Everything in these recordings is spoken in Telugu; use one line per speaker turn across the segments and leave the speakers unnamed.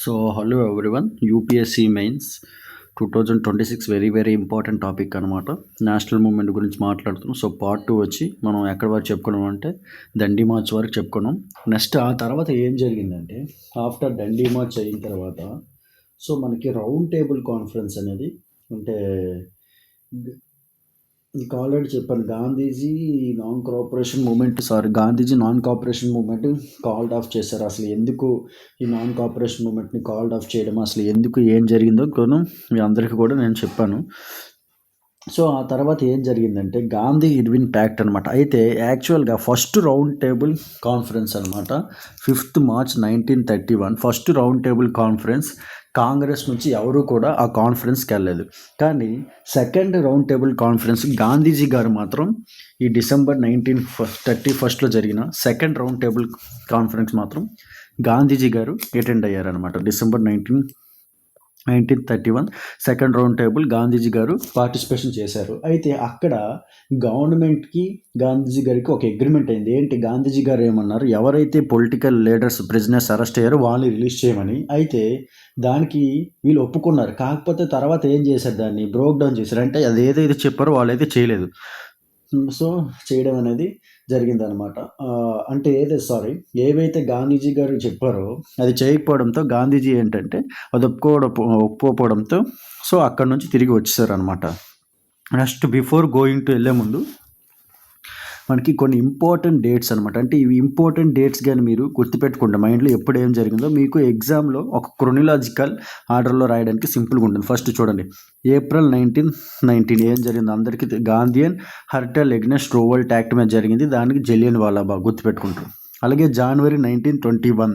So hello everyone, UPSC mains 2026 very very important topic అనమాట. నేషనల్ మూవ్మెంట్ గురించి మాట్లాడుతున్నాం. సో పార్ట్ 2 వచ్చి మనం ఎక్కడి వరకు చెప్పుకున్నాం అంటే దండి మార్చ్ వరకు చెప్పుకున్నాం. నెక్స్ట్ ఆ తర్వాత ఏం జరిగిందంటే ఆఫ్టర్ దండి మార్చ్ అయిన తర్వాత సో మనకి రౌండ్ టేబుల్ కాన్ఫరెన్స్ అనేది అంటే మీకు ఆల్రెడీ చెప్పాను, Gandhiji non cooperation moment called of చేశారు. అసలు ఎందుకు ఈ నాన్ కోఆపరేషన్ మూమెంట్ని కాల్డ్ ఆఫ్ చేయడం, అసలు ఎందుకు ఏం జరిగిందో కొన్ని మీ అందరికీ కూడా నేను చెప్పాను. సో ఆ తర్వాత ఏం జరిగిందంటే గాంధీ ఇర్విన్ ప్యాక్ట్ అనమాట. అయితే యాక్చువల్గా ఫస్ట్ రౌండ్ టేబుల్ కాన్ఫరెన్స్ అనమాట 5th March 1931 first round table conference. Congress నుంచి ఎవరు కూడా ఆ కాన్ఫరెన్స్కి వెళ్ళలేదు. కానీ second round table conference Gandhiji గారు మాత్రం ఈ December 1931 జరిగిన సెకండ్ రౌండ్ టేబుల్ కాన్ఫరెన్స్ మాత్రం గాంధీజీ గారు అటెండ్ అయ్యారనమాట. December 1931 second round table Gandhiji గారు పార్టిసిపేషన్ చేశారు. అయితే అక్కడ గవర్నమెంట్కి గాంధీజీ గారికి ఒక అగ్రిమెంట్ అయింది. ఏంటి, గాంధీజీ గారు ఏమన్నారు, ఎవరైతే పొలిటికల్ లీడర్స్ ప్రిజనర్స్ అరెస్ట్ అయ్యారో వాళ్ళని రిలీజ్ చేయమని. అయితే దానికి వీళ్ళు ఒప్పుకున్నారు. కాకపోతే తర్వాత ఏం చేశారు, దాన్ని బ్రోక్ డౌన్ చేశారు. అంటే అది ఏదైతే చెప్పారో వాళ్ళైతే చేయలేదు. సో చేయడం అనేది జరిగిందనమాట. అంటే ఏవైతే గాంధీజీ గారు చెప్పారో అది చేయకపోవడంతో గాంధీజీ ఏంటంటే అది ఒప్పుకోకపోవడంతో సో అక్కడ నుంచి తిరిగి వచ్చేసారు అనమాట. నెక్స్ట్ బిఫోర్ గోయింగ్ టు వెళ్ళే ముందు మనకి కొన్ని ఇంపార్టెంట్ డేట్స్ అనమాట. అంటే ఇవి ఇంపార్టెంట్ డేట్స్ కానీ మీరు గుర్తుపెట్టుకుంటే మైండ్లో ఎప్పుడు ఏం జరిగిందో మీకు ఎగ్జామ్లో ఒక క్రొనిలాజికల్ ఆర్డర్లో రాయడానికి సింపుల్గా ఉంటుంది. ఫస్ట్ చూడండి, April 1919 ఏం జరిగింది అందరికీ గాంధీయన్ హర్టల్ ఎగ్నెస్ట్ రోవల్ట్ యాక్ట్ మీద జరిగింది. దానికి జలియన్ వాలాబాగ్ గుర్తుపెట్టుకుంటారు. అలాగే January 1921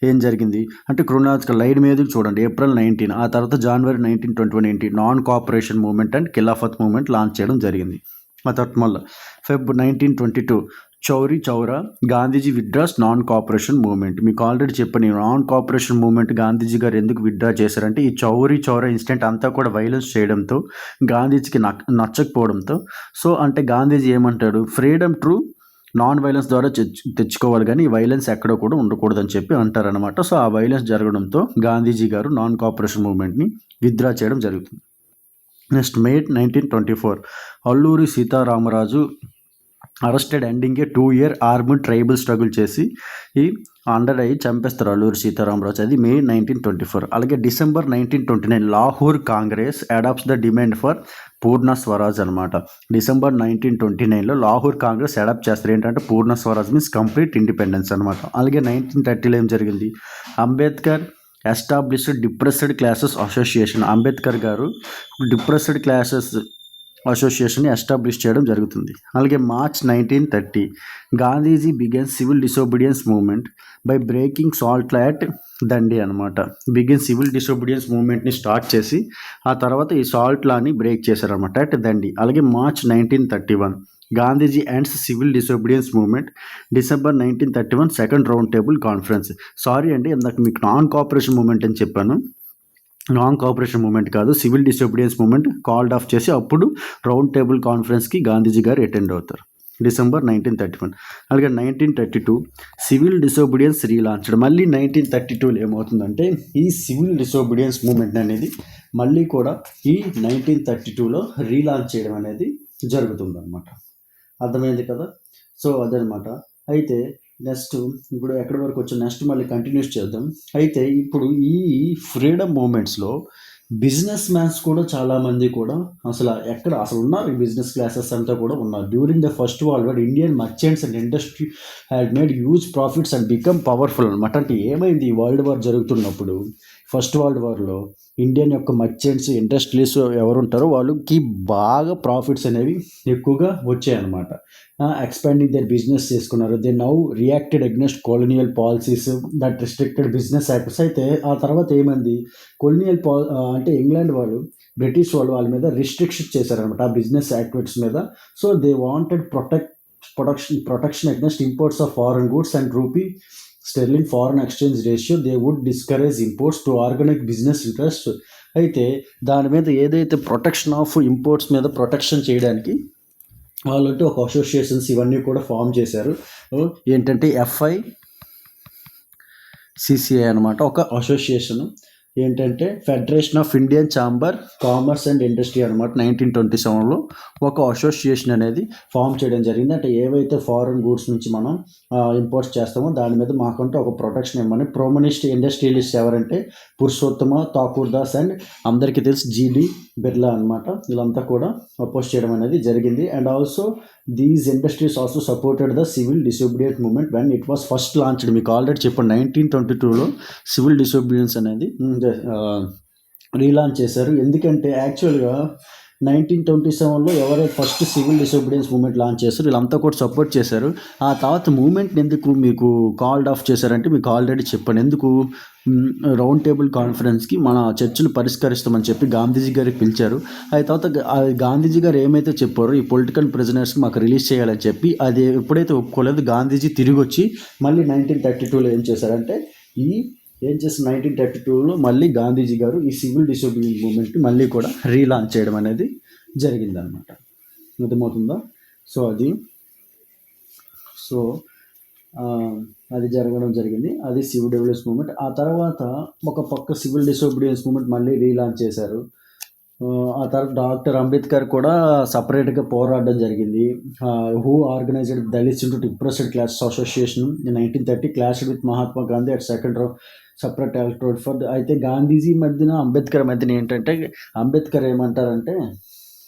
ఏం జరిగింది అంటే క్రొనాలజికల్ లైన్ మీదకి చూడండి, April 19. ఆ తర్వాత January 1921 ఏంటి, non cooperation movement and Khilafat movement launch చేయడం జరిగింది. ఆ తర్వాత మళ్ళీ Feb 1922 Chauri Chaura Gandhiji withdraws non cooperation movement. మీకు ఆల్రెడీ చెప్పాను, నాన్ కోఆపరేషన్ మూవ్మెంట్ గాంధీజీ గారు ఎందుకు విత్డ్రా చేశారంటే ఈ చౌరీ చౌరా ఇన్సిడెంట్ అంతా కూడా వైలెన్స్ చేయడంతో గాంధీజీకి నచ్చకపోవడంతో సో అంటే గాంధీజీ ఏమంటాడు, ఫ్రీడమ్ ట్రూ నాన్ వైలెన్స్ ద్వారా తెచ్చుకోవాలి కానీ ఈ వైలెన్స్ ఎక్కడో కూడా ఉండకూడదని చెప్పి అంటారనమాట. సో ఆ వైలెన్స్ జరగడంతో గాంధీజీ గారు నాన్ కోఆపరేషన్ మూవ్మెంట్ని విత్డ్రా చేయడం జరుగుతుంది. Next May 1924 Alluri Sitarama Raju arrested ending a 2-year armed tribal struggle చేసి ఈ అండర్ అయ్యి చంపేస్తారు అల్లూరి సీతారామరాజు. అది May 1924. అలాగే December 1929 Lahore Congress adopts the demand for Purna Swaraj అనమాట. December 1929లో లాహోర్ కాంగ్రెస్ అడాప్ట్ చేస్తారు. ఏంటంటే Purna Swaraj means complete independence అనమాట. అలాగే 1930లో ఏం జరిగింది, Ambedkar established depressed classes association. Ambedkar గారు డిప్రెస్డ్ క్లాసెస్ అసోసియేషన్ని ఎస్టాబ్లిష్ చేయడం జరుగుతుంది. అలాగే March 1930 Gandhiji begin civil disobedience movement by breaking salt law at Dandi అనమాట. బిగిన్ సివిల్ డిసోబీడియన్స్ మూవ్మెంట్ని స్టార్ట్ చేసి ఆ తర్వాత ఈ సాల్ట్ లాని బ్రేక్ చేశారనమాట అట్ దండి. అలాగే March 1931 Gandhiji ends civil disobedience movement. December 1931 second round table conference. Sorry అండి, ఇందాక మీకు నాన్ కోఆపరేషన్ మూవ్మెంట్ అని చెప్పాను, నాన్ కోఆపరేషన్ మూవ్మెంట్ కాదు, civil disobedience movement called off చేసి అప్పుడు రౌండ్ టేబుల్ కాన్ఫరెన్స్కి గాంధీజీ గారు అటెండ్ అవుతారు December 1931. అలాగే 1932 సివిల్ డిసోబీడియన్స్ రీలాంచ్డ్. మళ్ళీ 1932లో ఏమవుతుందంటే ఈ సివిల్ డిసోబీడియన్స్ మూవ్మెంట్ అనేది మళ్ళీ కూడా ఈ 1932లో రీలాంచ్ చేయడం అనేది జరుగుతుందన్నమాట. అర్థమైంది కదా. సో అదనమాట. అయితే నెక్స్ట్ ఇప్పుడు ఎక్కడి వరకు వచ్చాం, నెక్స్ట్ మళ్ళీ కంటిన్యూస్ చేద్దాం. అయితే ఇప్పుడు ఈ ఫ్రీడమ్ మూమెంట్స్లో బిజినెస్ మ్యాన్స్ కూడా చాలామంది కూడా అసలు ఉన్నారు. ఈ బిజినెస్ క్లాసెస్ అంతా కూడా ఉన్నారు. During the first world war Indian merchants and industry had made huge profits and become powerful అనమాట. అంటే ఏమైంది, ఈ వరల్డ్ వార్ జరుగుతున్నప్పుడు ఫస్ట్ వరల్డ్ వార్లో ఇండియన్ యొక్క మర్చెంట్స్ ఇండస్ట్రీస్ ఎవరు ఉంటారో వాళ్ళకి బాగా ప్రాఫిట్స్ అనేవి ఎక్కువగా వచ్చాయన్నమాట. ఎక్స్పాండింగ్ దర్ బిజినెస్ చేసుకున్నారు. They now reacted against colonial policies that restricted business acts. అయితే ఆ తర్వాత ఏమైంది, కొలోనియల్ అంటే ఇంగ్లాండ్ వాళ్ళు బ్రిటిష్ వాళ్ళు వాళ్ళ మీద రిస్ట్రిక్షన్ చేశారనమాట ఆ బిజినెస్ యాక్టివిటీస్ మీద. So they wanted protection against imports of foreign goods and rupee sterling foreign exchange ratio. They would discourage imports to organize business interest. అయితే దాని మీద ఏదైతే ప్రొటెక్షన్ ఆఫ్ ఇంపోర్ట్స్ మీద ప్రొటెక్షన్ చేయడానికి వాళ్ళంటే ఒక అసోసియేషన్స్ ఇవన్నీ కూడా ఫామ్ చేశారు. ఏంటంటే సిసిఐ అనమాట, ఒక అసోసియేషన్. ఏంటంటే federation of Indian chamber commerce and industry అనమాట. 1927లో ఒక అసోసియేషన్ అనేది ఫామ్ చేయడం జరిగింది. అంటే ఏవైతే ఫారెన్ గూడ్స్ నుంచి మనం ఇంపోర్ట్స్ చేస్తామో దాని మీద మాకంటూ ఒక ప్రొటెక్షన్ ఇవ్వమని. ప్రోమనిస్ట్ ఇండస్ట్రియలిస్ట్ ఎవరంటే పురుషోత్తమ ఠాకూర్ దాస్ అండ్ అందరికీ తెలిసి జీడి బిర్లా అనమాట. వీళ్ళంతా కూడా అపోజ్ చేయడం అనేది జరిగింది. And also these industries also supported the civil disobedience movement when it was first launched. మీకు ఆల్రెడీ చెప్పండి, 1922లో సివిల్ డిసోబీడియన్స్ అనేది రీలాంచ్ చేశారు. ఎందుకంటే యాక్చువల్గా 1927లో ఎవరైతే first civil disobedience movement launch చేశారు వీళ్ళంతా కూడా సపోర్ట్ చేశారు. ఆ తర్వాత మూవ్మెంట్ని ఎందుకు మీకు కాల్డ్ ఆఫ్ చేశారంటే మీకు ఆల్రెడీ చెప్పాను. ఎందుకు రౌండ్ టేబుల్ కాన్ఫరెన్స్కి మన చర్చలు పరిష్కరిస్తామని చెప్పి గాంధీజీ గారికి పిలిచారు. ఆ తర్వాత గాంధీజీ గారు ఏమైతే చెప్పారో ఈ పొలిటికల్ ప్రిజనర్స్కి మాకు రిలీజ్ చేయాలని చెప్పి అది ఎప్పుడైతే ఒప్పుకోలేదు గాంధీజీ తిరిగి వచ్చి మళ్ళీ 1932లో ఏం చేశారంటే ఏం చేసి 1932లో మళ్ళీ గాంధీజీ గారు ఈ సివిల్ డిసోబీడియన్స్ మూవ్మెంట్ని మళ్ళీ కూడా రీలాంచ్ చేయడం అనేది జరిగిందనమాట. అర్థమవుతుందా? అది జరగడం జరిగింది. అది సివిల్ డిసోబీడియన్స్ మూవ్మెంట్. ఆ తర్వాత ఒక పక్క సివిల్ డిసోబీడియన్స్ మూవ్మెంట్ మళ్ళీ రీలాంచ్ చేశారు. ఆ తర్వాత డాక్టర్ అంబేద్కర్ కూడా సపరేట్గా పోరాడడం జరిగింది. Who organised Dalits into depressed classes association in 1930 clashed with Mahatma Gandhi at second separate electorate for. అయితే గాంధీజీ మధ్యన అంబేద్కర్ మధ్యన ఏంటంటే అంబేద్కర్ ఏమంటారంటే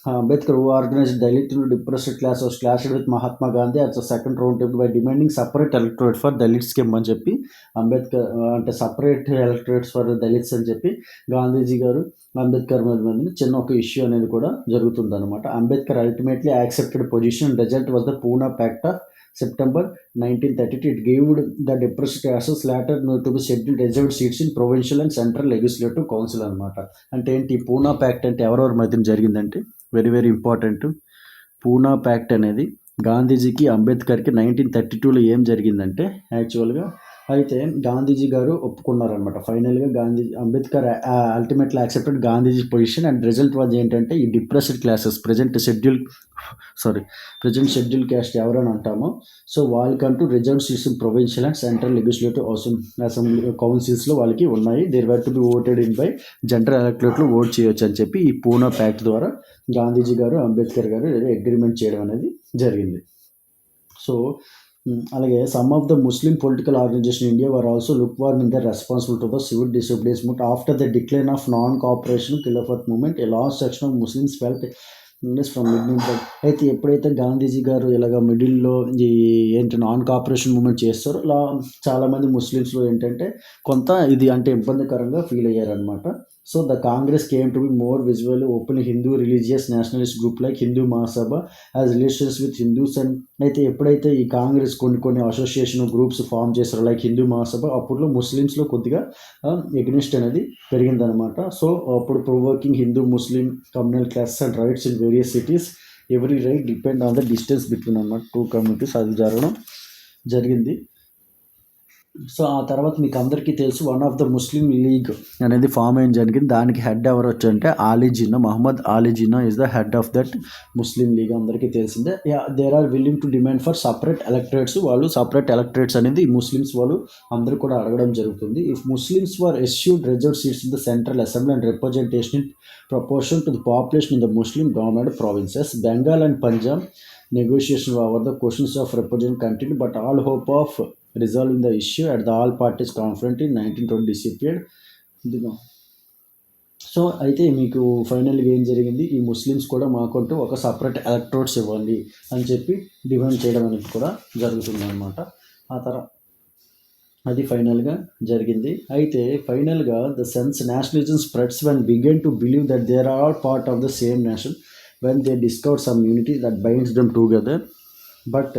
Ambedkar who organised Dalit depressed class was clashed with Mahatma Gandhi at second round table by demanding separate electorate for Dalits scheme అని చెప్పి అంబేద్కర్ అంటే సపరేట్ ఎలక్టోరేట్స్ ఫర్ దళిత్స్ అని చెప్పి గాంధీజీ గారు అంబేద్కర్ మధ్య చిన్న ఒక ఇష్యూ అనేది కూడా జరుగుతుంది అనమాట. Ambedkar ultimately accepted position. Result was the Poona pact of September 1932. It gave the depressed classes later to be scheduled reserved seats in provincial and central legislative council అనమాట. అంటే ఏంటి పూనా ప్యాక్ట్ అంటే ఎవరెవరి మధ్యన జరిగిందంటే very very important. Poona pact అనేది గాంధీజీకి అంబేద్కర్కి 1932లో ఏం జరిగిందంటే యాక్చువల్గా అయితే గాంధీజీ గారు ఒప్పుకున్నారనమాట. ఫైనల్గా Ambedkar ultimately accepted Gandhiji position and result was ఏంటంటే ఈ depressed classes present scheduled caste ఎవరైనా అంటామో సో వాళ్ళకంటూ reserve seats in provincial and central legislative assembly కౌన్సిల్స్లో వాళ్ళకి ఉన్నాయి. There were to be voted in by general ఎలక్టరేట్లో ఓట్ చేయొచ్చు అని చెప్పి ఈ పూనా ప్యాక్ట్ ద్వారా గాంధీజీ గారు అంబేద్కర్ గారు అగ్రిమెంట్ చేయడం అనేది జరిగింది. సో అలాగే some of the Muslim political organization in India were also lukewarm in the responsible to the civil disobedience movement after the decline of non cooperation Khilafat movement a last section of Muslims felt from middle. అయితే ఎప్పుడైతే గాంధీజీ గారు ఇలాగ మిడిల్లో ఏంటి నాన్ కోఆపరేషన్ మూవ్మెంట్ చేస్తారో ఇలా చాలామంది ముస్లిమ్స్లో ఏంటంటే కొంత ఇది అంటే ఇబ్బందికరంగా ఫీల్ అయ్యారనమాట. So the Congress came to be more visual open Hindu religious nationalist group like Hindu Mahasabha as relations with Hindus and. అయితే ఎప్పుడైతే ఈ కాంగ్రెస్ కొన్ని అసోసియేషన్ గ్రూప్స్ ఫామ్ చేశారో లైక్ హిందూ మహాసభ అప్పుడు ముస్లిమ్స్లో కొద్దిగా ఎగ్నిస్ట్ అనేది పెరిగిందనమాట. సో అప్పుడు provoking Hindu Muslim communal classes and riots in various cities every riot depend on the distance between అన్నమాట టూ కమ్యూనిటీస్. అది జరగడం జరిగింది. సో ఆ తర్వాత మీకు అందరికీ తెలుసు one of the Muslim League అనేది ఫామ్ అయ్యడం జరిగింది. దానికి హెడ్ ఎవరు వచ్చంటే Ali Jinnah, Mohammad Ali Jinnah is the head of that Muslim League. అందరికీ తెలిసిందే. There are willing to demand for separate electorates. వాళ్ళు సపరేట్ ఎలక్టరేట్స్ అనేది ముస్లిమ్స్ వాళ్ళు అందరూ కూడా అడగడం జరుగుతుంది. If Muslims were assured reserved seats in the central assembly and representation in proportion to the population in the Muslim government provinces. Bengal and Punjab negotiation over the questions of representative continued, but all hope of resolving the issue at the all parties conference in 1920 disappeared. So అయితే మీకు ఫైనల్గా ఏం జరిగింది, ఈ ముస్లిమ్స్ కూడా మాకంటూ ఒక సపరేట్ ఎలక్టోరేట్స్ ఇవ్వండి అని చెప్పి డిమాండ్ చేయడం అనేది కూడా జరుగుతుందన్నమాట. ఆ తర్వాత అది ఫైనల్గా జరిగింది. అయితే ఫైనల్గా the sense nationalism spreads when began to believe that they are all part of the same nation when they discovered some unity that binds them together. But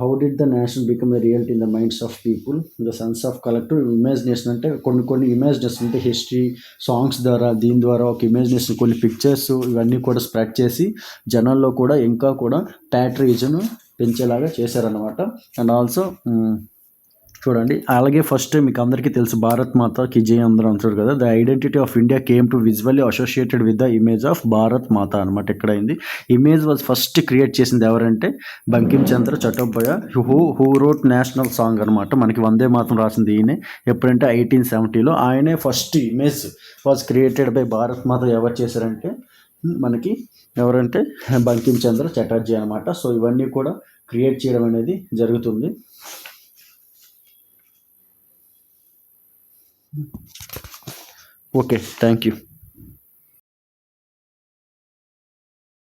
how did the nation become a reality in the minds of people? The sense of collective imagination అంటే కొన్ని ఇమాజినేషన్ అంటే హిస్టరీ సాంగ్స్ ద్వారా దీని ద్వారా ఒక ఇమాజినేషన్ కొన్ని పిక్చర్స్ ఇవన్నీ కూడా స్ప్రెడ్ చేసి జనాల్లో కూడా ఇంకా కూడా ప్యాట్రియాటిజం పెంచేలాగా చేశారనమాట. అండ్ ఆల్సో చూడండి. అలాగే ఫస్ట్ మీకు అందరికీ తెలుసు భారత్ మాత కీ జై అందరూ అంటారు కదా! The identity of India came to visually associated with the image of Bharat Mata అనమాట ఇక్కడైంది. ఇమేజ్ వాజ్ ఫస్ట్ క్రియేట్ చేసింది ఎవరంటే Bankim Chandra Chattopadhyay who wrote national song అనమాట. మనకి వందే మాతరం రాసింది ఈయనే. ఎప్పుడంటే 1870లో ఆయనే first image was created by Bharat Mata ఎవరు చేశారంటే మనకి ఎవరంటే బంకిం చంద్ర చటర్జీ అనమాట. సో ఇవన్నీ కూడా క్రియేట్ చేయడం అనేది జరుగుతుంది. Okay, thank you.